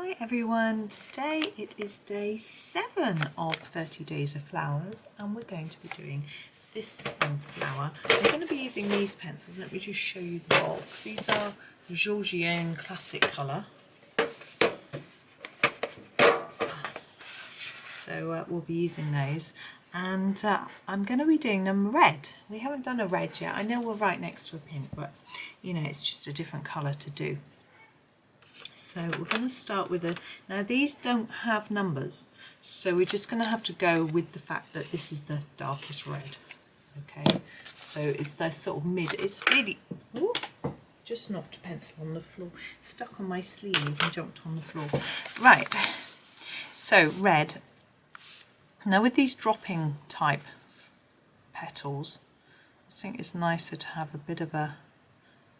Hi everyone, today it is day 7 of 30 Days of Flowers and we're going to be doing this flower. I'm going to be using these pencils. Let me just show you the box. These are Georgian Classic colour. So we'll be using those and I'm going to be doing them red. We haven't done a red yet. I know we're right next to a pink, but you know, it's just a different colour to do. So we're going to start with now these don't have numbers, so we're just going to have to go with the fact that this is the darkest red. Okay, so it's the sort of mid, it's really, ooh, just knocked a pencil on the floor, stuck on my sleeve and jumped on the floor. Right, so red. Now with these dropping type petals, I think it's nicer to have a bit of a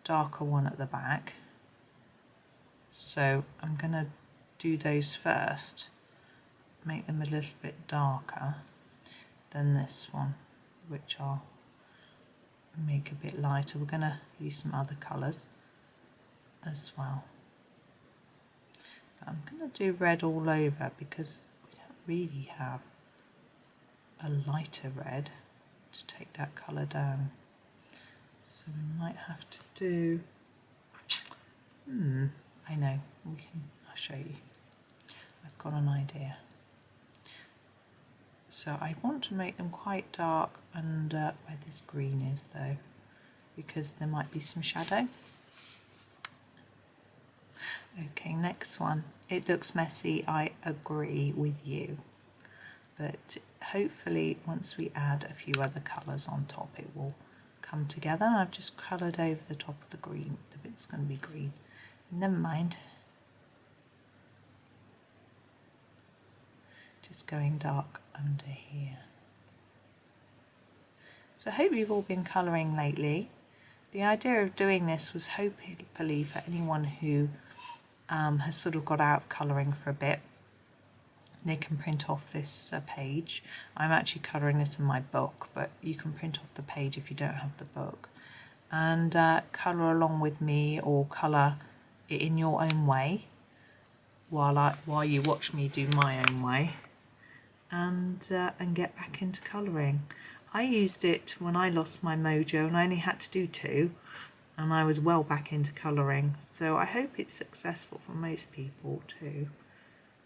darker one at the back. So I'm going to do those first, make them a little bit darker than this one, which I'll make a bit lighter. We're going to use some other colours as well. But I'm going to do red all over because we don't really have a lighter red to take that colour down. So we might have to do, I know, I'll show you. I've got an idea. So I want to make them quite dark under where this green is though, because there might be some shadow. Okay, next one. It looks messy, I agree with you. But hopefully once we add a few other colours on top it will come together. I've just coloured over the top of the green, the bit's going to be green. Never mind. Just going dark under here. So I hope you've all been colouring lately. The idea of doing this was hopefully for anyone who has sort of got out of colouring for a bit. They can print off this page. I'm actually colouring it in my book, but you can print off the page if you don't have the book. And colour along with me or colour it in your own way while you watch me do my own way, and get back into colouring. I used it when I lost my mojo and I only had to do 2 and I was well back into colouring, so I hope it's successful for most people too.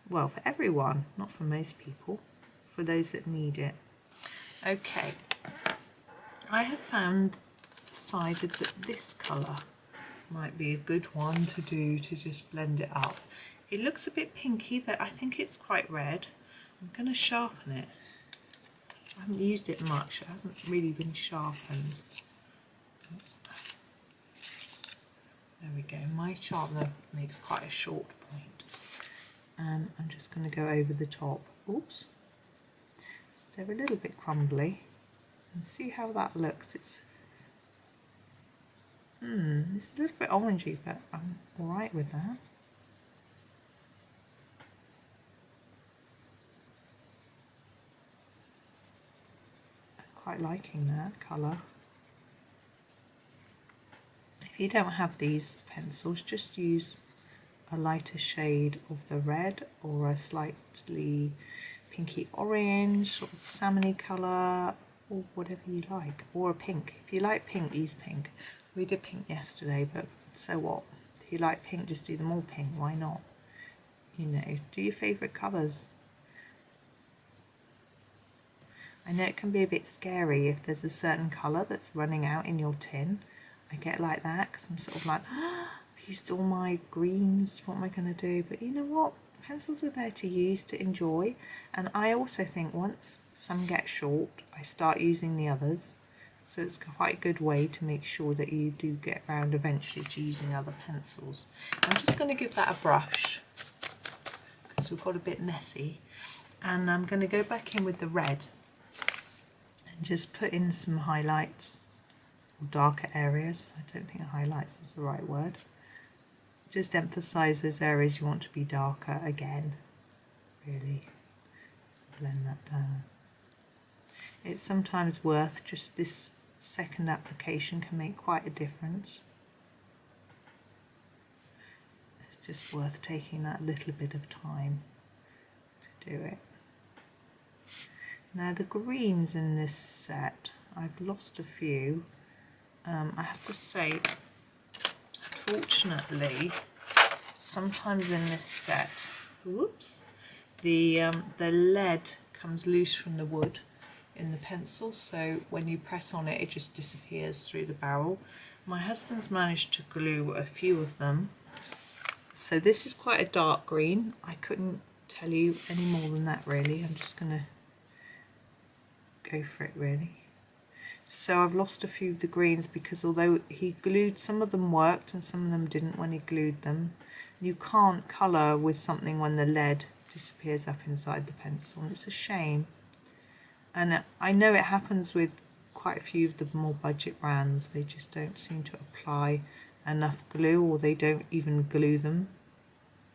Well, for everyone, not for most people, for those that need it. Okay, I have decided that this colour might be a good one to do to just blend it up. It looks a bit pinky, but I think it's quite red. I'm going to sharpen it. I haven't used it much, it hasn't really been sharpened. There we go, my sharpener makes quite a short point. And I'm just going to go over the top. Oops. So they're a little bit crumbly. And see how that looks. It's a little bit orangey, but I'm alright with that. I'm quite liking that colour. If you don't have these pencils, just use a lighter shade of the red or a slightly pinky orange, sort of salmony colour, or whatever you like, or a pink. If you like pink, use pink. We did pink yesterday, but so what? If you like pink, just do them all pink. Why not? You know, do your favourite colours. I know it can be a bit scary if there's a certain colour that's running out in your tin. I get like that because I'm sort of like, I've used all my greens, what am I going to do? But you know what? Pencils are there to use, to enjoy. And I also think once some get short, I start using the others. So it's quite a good way to make sure that you do get around eventually to using other pencils. I'm just going to give that a brush because we've got a bit messy. And I'm going to go back in with the red and just put in some highlights or darker areas. I don't think highlights is the right word. Just emphasize those areas you want to be darker again. Really blend that down. It's sometimes worth just this second application can make quite a difference. just worth taking that little bit of time to do it. Now the greens in this set, I've lost a few. I have to say, unfortunately, sometimes in this set, whoops, the lead comes loose from the wood in the pencil, so when you press on it, it just disappears through the barrel. My husband's managed to glue a few of them. So this is quite a dark green. I couldn't tell you any more than that really. I'm just going to go for it really. So I've lost a few of the greens because although he glued, some of them worked and some of them didn't when he glued them. You can't colour with something when the lead disappears up inside the pencil, and it's a shame. And I know it happens with quite a few of the more budget brands. They just don't seem to apply enough glue, or they don't even glue them.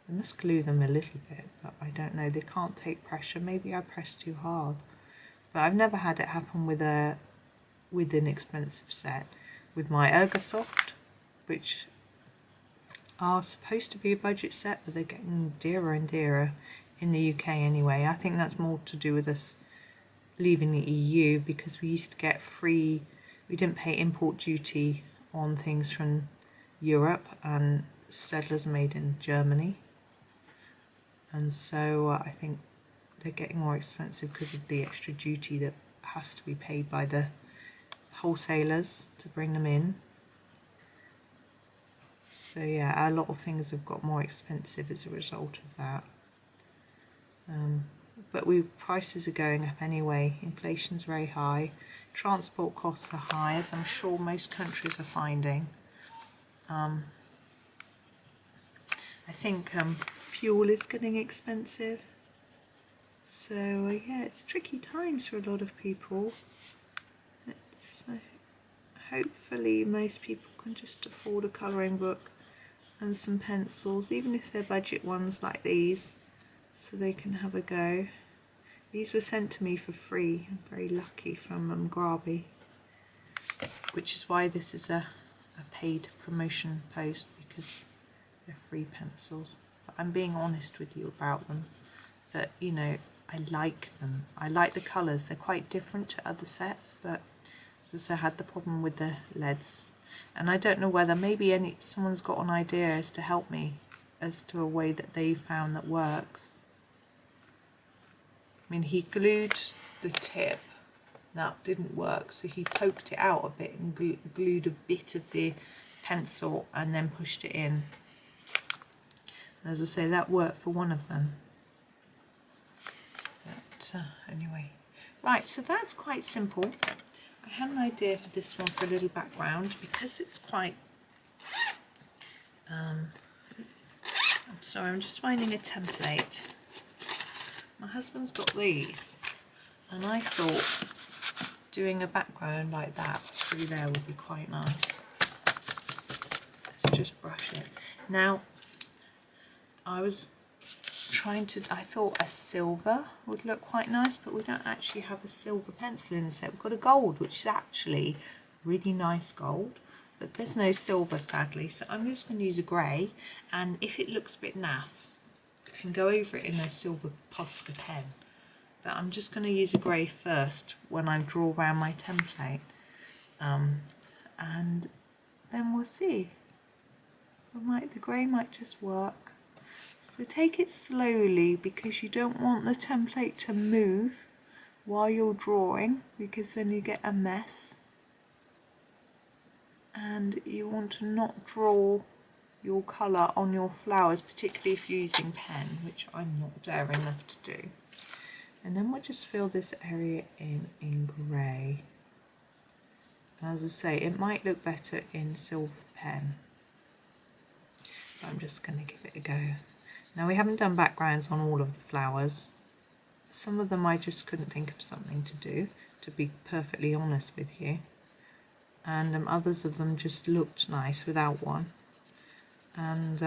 They must glue them a little bit, but I don't know. They can't take pressure. Maybe I pressed too hard. But I've never had it happen with an expensive set. With my Ergosoft, which are supposed to be a budget set, but they're getting dearer and dearer in the UK anyway. I think that's more to do with us leaving the EU, because we used to get free, we didn't pay import duty on things from Europe, and Staedtler's made in Germany, and so I think they're getting more expensive because of the extra duty that has to be paid by the wholesalers to bring them in. So yeah, a lot of things have got more expensive as a result of that. But prices are going up anyway. Inflation's very high. Transport costs are high, as I'm sure most countries are finding. I think fuel is getting expensive. So yeah, it's tricky times for a lot of people. Hopefully most people can just afford a colouring book and some pencils, even if they're budget ones like these, so they can have a go. These were sent to me for free. I'm very lucky, from Grabi, which is why this is a paid promotion post, because they're free pencils. But I'm being honest with you about them, that, you know, I like them. I like the colours. They're quite different to other sets, but as I said, I had the problem with the leads. And I don't know whether maybe someone's got an idea as to help me as to a way that they found that works. I mean, he glued the tip, that didn't work, so he poked it out a bit and glued a bit of the pencil and then pushed it in. And as I say, that worked for one of them. But anyway, right, so that's quite simple. I had an idea for this one for a little background, because it's quite I'm sorry, I'm just finding a template. My husband's got these, and I thought doing a background like that through there would be quite nice. Let's just brush it. Now, I thought a silver would look quite nice, but we don't actually have a silver pencil in the set. We've got a gold, which is actually really nice gold, but there's no silver, sadly. So I'm just going to use a grey, and if it looks a bit naff, I can go over it in a silver Posca pen. But I'm just going to use a grey first when I draw around my template, and then we'll see. The grey might just work. So take it slowly, because you don't want the template to move while you're drawing, because then you get a mess. And you want to not draw your colour on your flowers, particularly if you're using pen, which I'm not daring enough to do. And then we'll just fill this area in grey. As I say, it might look better in silver pen, but I'm just going to give it a go. Now, we haven't done backgrounds on all of the flowers. Some of them I just couldn't think of something to do, to be perfectly honest with you. And others of them just looked nice without one. And,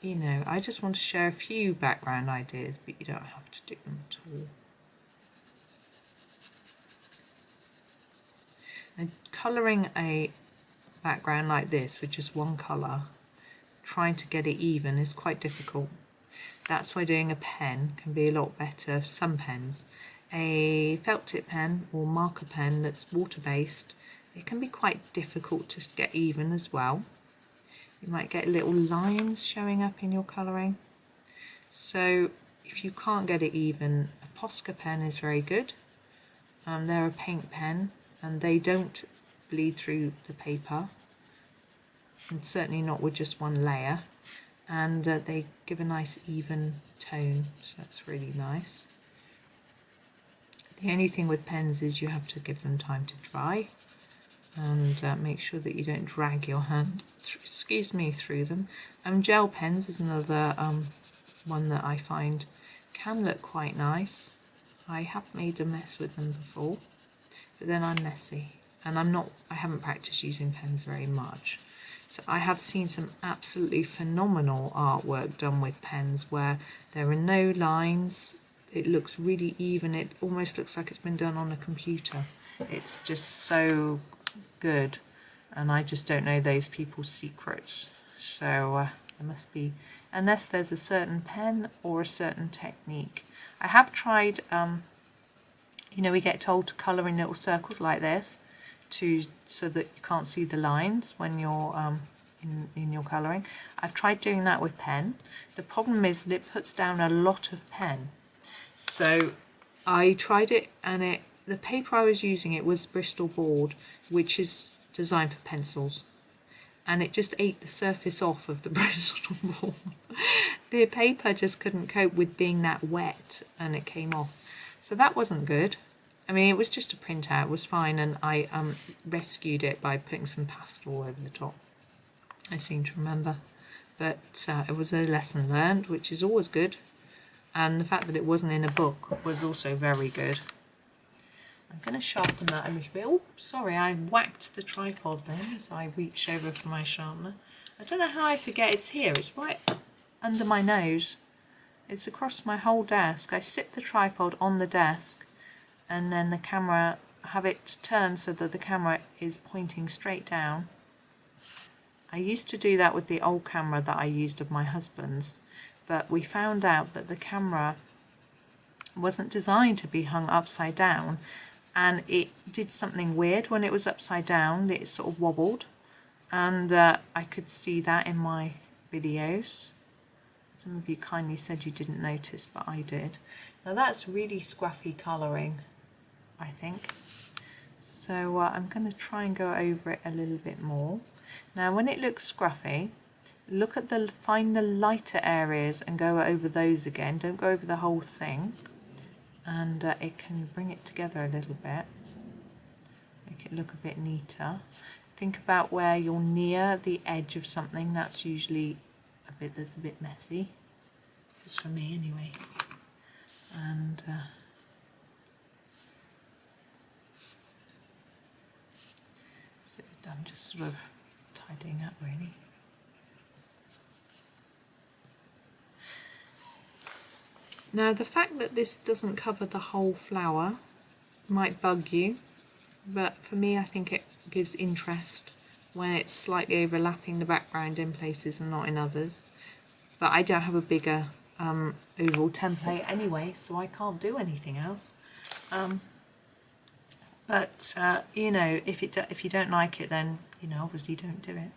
you know, I just want to share a few background ideas, but you don't have to do them at all. And colouring a background like this with just one colour trying to get it even is quite difficult. That's why doing a pen can be a lot better. Some pens, a felt tip pen or marker pen that's water based, it can be quite difficult to get even as well. You might get little lines showing up in your colouring. So if you can't get it even, a Posca pen is very good. They're a paint pen and they don't bleed through the paper, and certainly not with just one layer, and they give a nice even tone, so that's really nice. The only thing with pens is you have to give them time to dry, and make sure that you don't drag your hand through them. Gel pens is another one that I find can look quite nice. I have made a mess with them before, but then I'm messy and I haven't practiced using pens very much. So I have seen some absolutely phenomenal artwork done with pens where there are no lines. It looks really even. It almost looks like it's been done on a computer. It's just so good, and I just don't know those people's secrets. So there must be, unless there's a certain pen or a certain technique. I have tried, you know, we get told to colour in little circles like this so that you can't see the lines when you're in your colouring. I've tried doing that with pen. The problem is that it puts down a lot of pen. So I tried it, and the paper I was using, it was Bristol board, which is designed for pencils, and it just ate the surface off of the Bristol board. The paper just couldn't cope with being that wet, and it came off. So that wasn't good. I mean, it was just a printout, it was fine, and I rescued it by putting some pastel over the top, I seem to remember. But it was a lesson learned, which is always good. And the fact that it wasn't in a book was also very good. I'm going to sharpen that a little bit. Oh, sorry, I whacked the tripod then as I reached over for my sharpener. I don't know how I forget it's here. It's right under my nose. It's across my whole desk. I sit the tripod on the desk, and then the camera, have it turned so that the camera is pointing straight down. I used to do that with the old camera that I used of my husband's, but we found out that the camera wasn't designed to be hung upside down, and it did something weird when it was upside down. It sort of wobbled, and I could see that in my videos. Some of you kindly said you didn't notice, but I did. Now that's really scruffy colouring, I think. So I'm going to try and go over it a little bit more. Now when it looks scruffy, look at find the lighter areas and go over those again. Don't go over the whole thing, and it can bring it together a little bit, make it look a bit neater. Think about where you're near the edge of something. That's usually that's a bit messy, just for me anyway. And so I'm just sort of tidying up really. Now the fact that this doesn't cover the whole flower might bug you, but for me I think it gives interest when it's slightly overlapping the background in places and not in others. But I don't have a bigger oval template anyway, so I can't do anything else. You know, if you don't like it, then you know, obviously don't do it.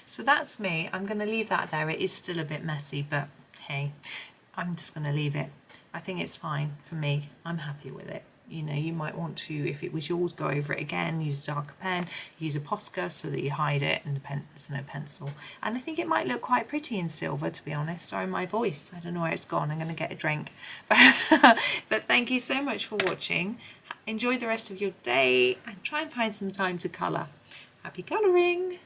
So that's me. I'm going to leave that there. It is still a bit messy, but hey, I'm just going to leave it. I think it's fine for me. I'm happy with it. You know, you might want to, if it was yours, go over it again, use a darker pen, use a Posca so that you hide it, and there's no pencil. And I think it might look quite pretty in silver, to be honest. Sorry, my voice. I don't know where it's gone. I'm going to get a drink. But thank you so much for watching. Enjoy the rest of your day and try and find some time to colour. Happy colouring!